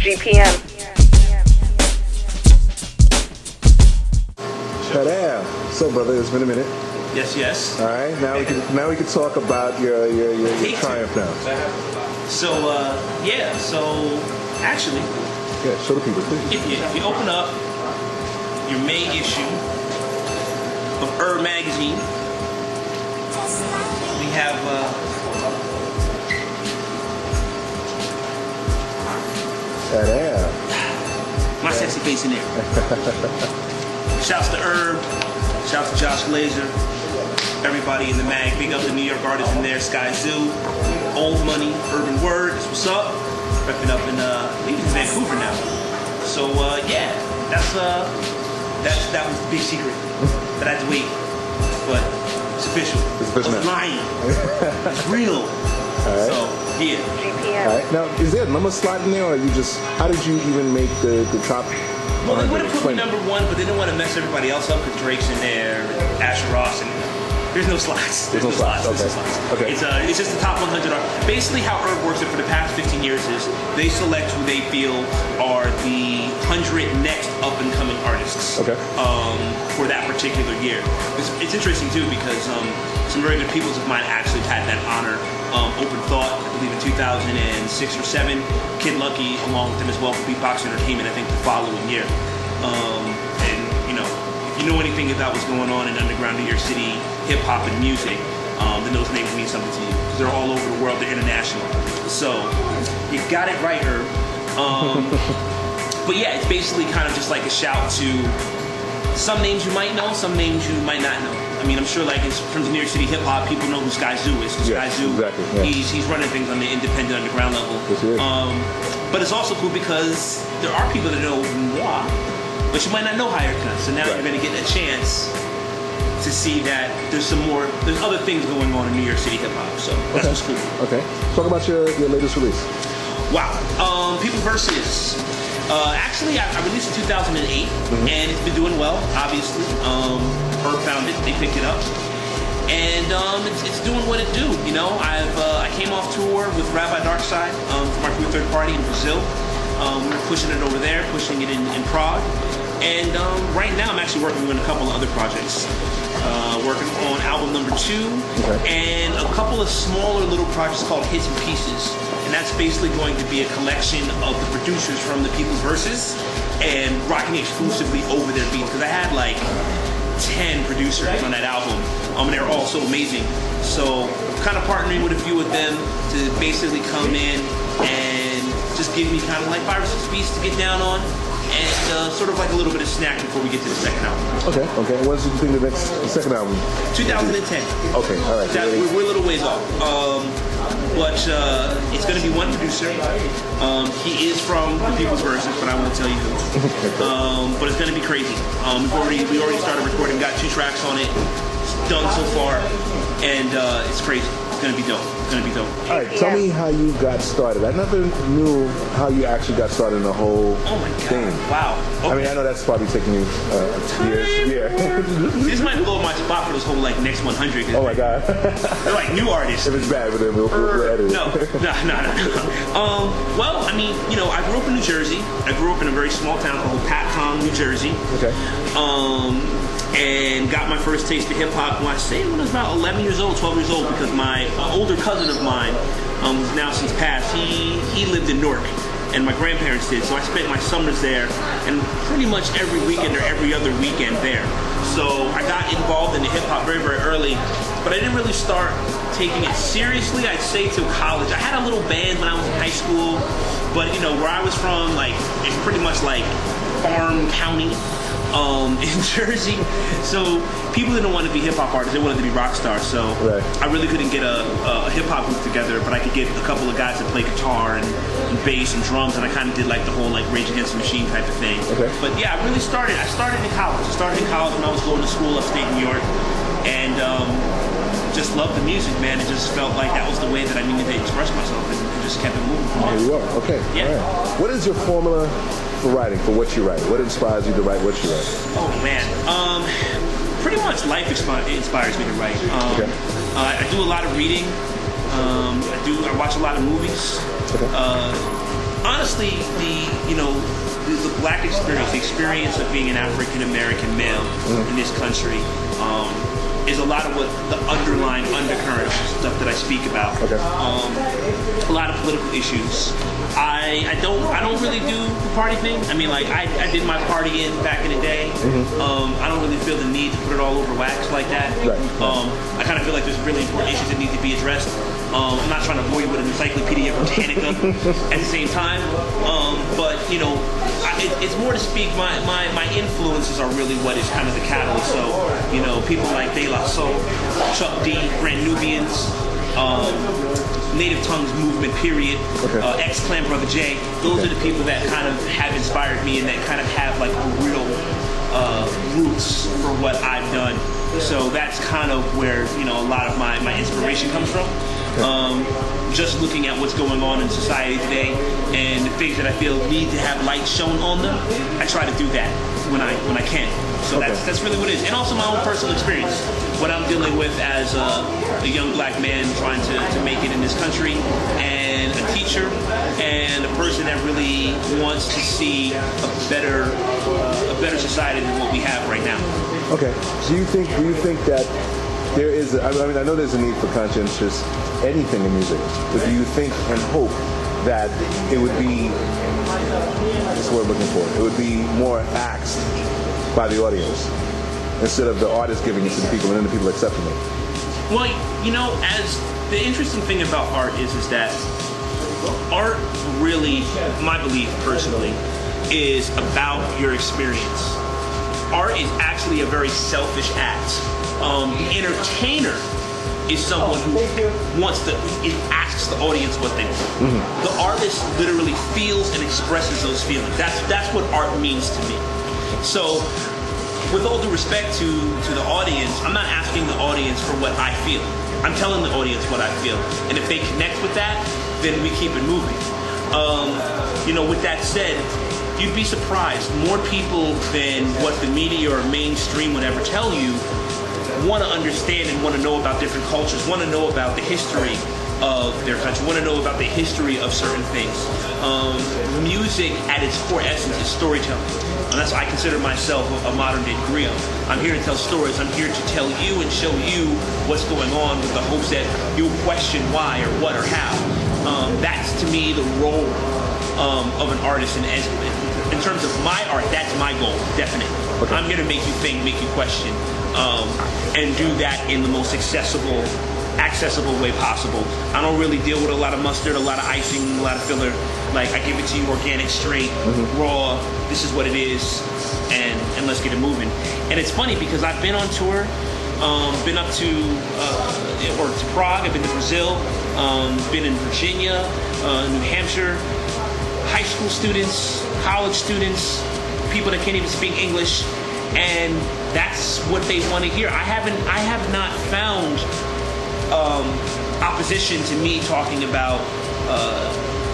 GPM. Ta-da. So, brother, it's been a minute. Yes, yes. All right, now we can talk about your triumph now. So yeah, so actually, yeah, show the people, please. If you open up your May issue of URB magazine, we have Ta-da. my sexy face in there. Shouts to URB, shouts to Josh Glazer, everybody in the mag. Big up the New York artists in there, Sky Zoo, Old Money, Urban Word, that's what's up. Repping up in Vancouver now. So yeah, that was the big secret that I had to wait, but it's official. It's lying. It's real. All right. So yeah. All right. Now, is there a number slot in there, or you just? How did you even make the top? Well, they would have put me number one, but they didn't want to mess everybody else up because Drake's in there, Asher Ross, and there's no slots. There's no slots. Okay. There's no slots. Okay. It's just the top 100. Basically, how URB works it for the past 15 years is they select who they feel are the 100 next up and coming artists. Okay. For that particular year. It's interesting too because some very good peoples of mine actually had that honor. Open Thought, I believe in 2006 or 7. Kid Lucky, along with them as well for Beatbox Entertainment, I think the following year. And you know, if you know anything about what's going on in underground New York City hip hop and music, then those names mean something to you because they're all over the world. They're international. So you got it right, Herb. But yeah, it's basically kind of just like a shout to some names you might know, some names you might not know. I mean, I'm sure like in terms of New York City hip hop, people know who Sky Zoo is. Sky Zoo, exactly, yeah. he's running things on the independent underground level. Yes, but it's also cool because there are people that know moi, but you might not know Higher Cut. So now you're going to get a chance to see that there's other things going on in New York City hip hop. So that's what's cool. Okay. Talk about your latest release. Wow. People Versus. Actually, I released in 2008, and it's been doing well, obviously. Herb found it, they picked it up, and it's doing what it do. You know, I came off tour with Rabbi Darkside from our T4R party in Brazil. We were pushing it over there, pushing it in Prague, and right now I'm actually working on a couple of other projects. Working on album number 2, and a couple of smaller little projects called Hits and Pieces. And that's basically going to be a collection of the producers from the People's Verses and rocking exclusively over their beats. Because I had like 10 producers on that album, and they're all so amazing. So kind of partnering with a few of them to basically come in and just give me kind of like 5 or 6 beats to get down on. And sort of like a little bit of snack before we get to the second album. Okay. When do you think the second album? 2010. Okay, all right. We're a little ways off. But it's going to be one producer. He is from the People's Verses, but I won't tell you who. But it's going to be crazy. We already started recording, got 2 tracks on it. It's done so far, and it's crazy. It's going to be dope. All right, tell me how you got started. I never knew how you actually got started in the whole thing. Wow. Okay. I mean, I know that's probably taking you years. Yeah. This might blow my spot for this whole like next 100. Oh my God. They're like new artists. If it's bad, then we'll edit it. No. Well, I mean, you know, I grew up in New Jersey. I grew up in a very small town called Patcom, New Jersey. Okay. And got my first taste of hip hop when I was about 11 years old, 12 years old, because my older cousin of mine, who's now since passed, he lived in Newark, and my grandparents did. So I spent my summers there, and pretty much every weekend or every other weekend there. So I got involved in the hip hop very, very early, but I didn't really start taking it seriously, I'd say, till college. I had a little band when I was in high school, but you know, where I was from, like, it's pretty much like farm county. In Jersey, so people didn't want to be hip-hop artists, they wanted to be rock stars, so I really couldn't get a hip-hop group together, but I could get a couple of guys that play guitar and bass and drums, and I kind of did like the whole like Rage Against the Machine type of thing. But yeah, I started in college. I started in college when I was going to school upstate New York, and just loved the music, man. It just felt like that was the way that I needed to express myself, and just kept it moving. There you are. Okay. Yeah. Right. What is your formula for writing, for what you write? What inspires you to write what you write? Oh man, pretty much life inspires me to write. I do a lot of reading. I watch a lot of movies. Honestly, the black experience, the experience of being an African American male in this country, is a lot of what the underlying undercurrent stuff that I speak about. Okay. A lot of political issues. I don't really do the party thing. I mean, like I did my partying back in the day. I don't really feel the need to put it all over wax like that. Right. I kind of feel like there's really important issues that need to be addressed. I'm not trying to bore you with an Encyclopedia Britannica at the same time, but it's more to speak. My influences are really what is kind of the catalyst. So people like De La Soul, Chuck D, Grand Nubians, Native Tongues movement, period. Okay. X-Clan Brother J. Those are the people that kind of have inspired me and that kind of have like real roots for what I've done. So that's kind of where a lot of my inspiration comes from. Just looking at what's going on in society today and the things that I feel need to have light shown on them, I try to do that when I can. So that's really what it is. And also my own personal experience, what I'm dealing with as a young black man trying to make it in this country, and a teacher, and a person that really wants to see a better society than what we have right now. Okay. Do you think that there is? I know there's a need for conscientious anything in music, but do you think and hope that it would be? That's what we're looking for. It would be more axed by the audience instead of the artist giving it to the people and then the people accepting it. Well, as the interesting thing about art is that art really, my belief personally, is about your experience. Art is actually a very selfish act. The entertainer is someone who asks the audience what they want. The artist literally feels and expresses those feelings. That's what art means to me. So, with all due respect to the audience, I'm not asking the audience for what I feel. I'm telling the audience what I feel. And if they connect with that, then we keep it moving. With that said, you'd be surprised. More people than what the media or mainstream would ever tell you want to understand and want to know about different cultures, want to know about the history of their country, want to know about the history of certain things. Music at its core essence is storytelling. And that's why I consider myself a modern day griot. I'm here to tell stories. I'm here to tell you and show you what's going on with the hopes that you'll question why or what or how. That's to me the role of an artist. And in terms of my art, that's my goal, definitely. Okay. I'm here to make you think, make you question, and do that in the most accessible way possible. I don't really deal with a lot of mustard, a lot of icing, a lot of filler. Like, I give it to you organic, straight, raw. This is what it is, and let's get it moving. And it's funny because I've been on tour, been up to Prague, I've been to Brazil, been in Virginia, New Hampshire, high school students, college students, people that can't even speak English, and that's what they want to hear. I have not found opposition to me talking about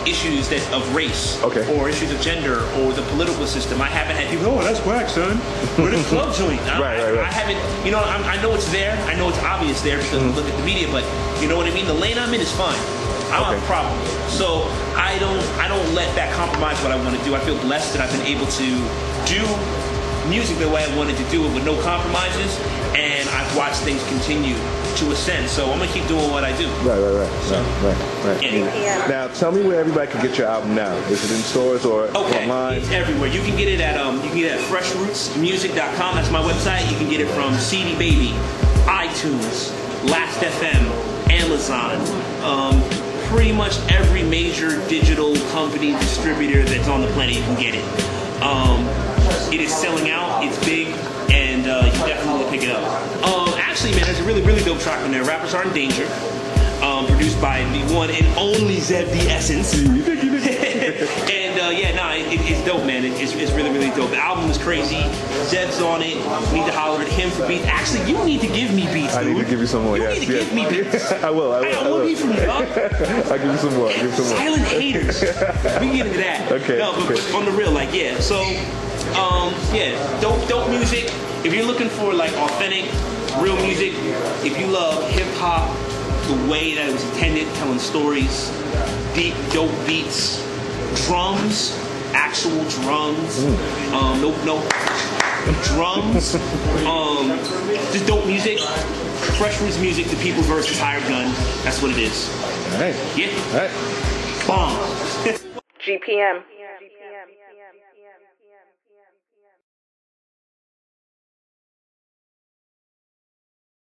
issues of race, or issues of gender, or the political system. I haven't had people, that's whack, son. We're the club joint. Right. I haven't, I know it's there. I know it's obvious there because we look at the media, but you know what I mean? The lane I'm in is fine. I don't have a problem. So I don't let that compromise what I want to do. I feel blessed that I've been able to do music the way I wanted to do it with no compromises, and I've watched things continue to ascend. So I'm gonna keep doing what I do. Right. Yeah. Now tell me where everybody can get your album now. Is it in stores or online? It's everywhere. You can get it at FreshRootsMusic.com. That's my website. You can get it from CD Baby, iTunes, Last.fm, Amazon. Pretty much every major digital company distributor that's on the planet, you can get it. It is selling out. It's big, and you definitely pick it up. Actually, man, there's a really, really dope track in there. Rappers Are in Danger, produced by the one and only Zeb the Essence. It's dope, man. It's really, really dope. The album is crazy. Zeb's on it. You need to holler at him for beats. Actually, you need to give me beats, dude. I need to give you some more. You need to give me beats. I will. I will. Beats from you, dog. I'll give you some more. Silent haters. We can get into that. Okay. No, but on the real, So, dope music. If you're looking for like authentic, real music, if you love hip hop, the way that it was intended, telling stories, deep, dope beats, drums, actual drums. No drums. Just dope music. Freshman's music. The people's versus hired gun. That's what it is. All right. Yeah. All right. Bomb. GPM.